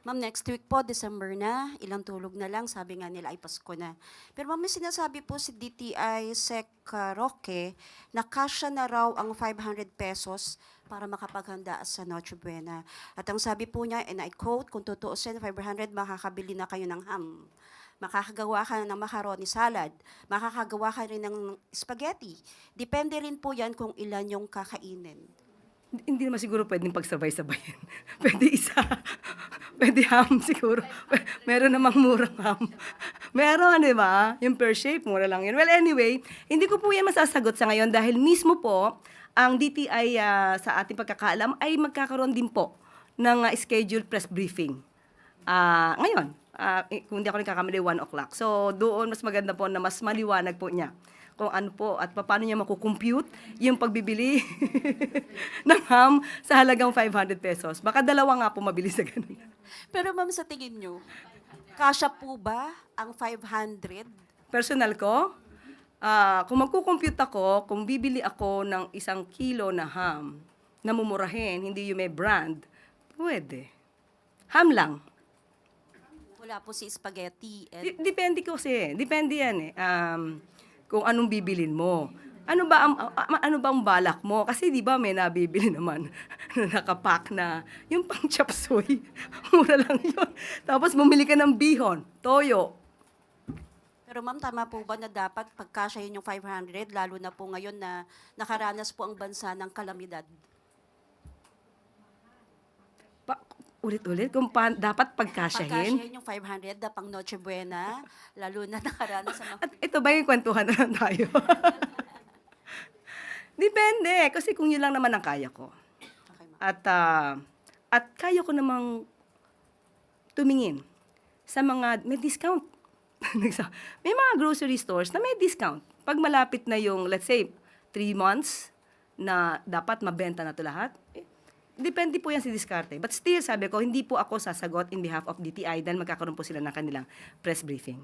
Ma'am, next week po, December na, ilang tulog na lang, sabi nga nila ay Pasko na. Pero ma'am, may sinasabi po si DTI Sec Roque na kasya na raw ang 500 pesos para makapaghanda sa Noche Buena. At ang sabi po niya, and I quote, kung tutuusin, 500, makakabili na kayo ng ham. Makakagawa ka ng macaroni salad. Makakagawa ka rin ng spaghetti. Depende rin po yan kung ilan yung kakainin. Hindi naman siguro pwedeng pagsabay-sabayin. Pwede isa. Pwede ham siguro. Meron namang murang ham. Meron, di ba? Yung per shape, mura lang yun. Well, anyway, hindi ko po yan masasagot sa ngayon dahil mismo po, ang DTI sa ating pagkakaalam ay magkakaroon din po ng scheduled press briefing. Ngayon, kung hindi ako nagkakamali, 1 o'clock. So, doon mas maganda po na mas maliwanag po niya kung ano po at paano niya makukompute yung pagbibili ng ham sa halagang 500 pesos. Baka dalawa nga po mabili sa ganun. Pero ma'am, sa tingin nyo, kasya po ba ang 500? Personal ko, kung magkukompute ako, kung bibili ako ng 1 kilo na ham na mumurahin, hindi yung may brand, pwede. Ham lang. Wala po si spaghetti. Depende kasi. Depende yan eh. Kung anong bibilin mo. Ano ba ang balak mo? Kasi di ba may nabibili naman na nakapack na yung pang chop suey. Mura lang yun. Tapos bumili ka ng bihon, toyo. Pero ma'am, tama po ba na dapat pagkasya yun yung 500, lalo na po ngayon na nakaranas po ang bansa ng kalamidad? Ulit-ulit, kung dapat pagkasyahin. Pagkasya yung 500 na pang Noche Buena, lalo na nakaranas sa mga... At ito ba yung kwentuhan na lang tayo? Depende, kasi kung yun lang naman ang kaya ko. Okay, ma'am. At kaya ko namang tumingin sa mga may discount. May mga grocery stores na may discount. Pag malapit na yung, let's say, 3 months na dapat mabenta na ito lahat, depende po yan si diskarte. But still, sabi ko, hindi po ako sasagot in behalf of DTI dahil magkakaroon po sila ng kanilang press briefing.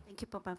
Thank you po, ma'am.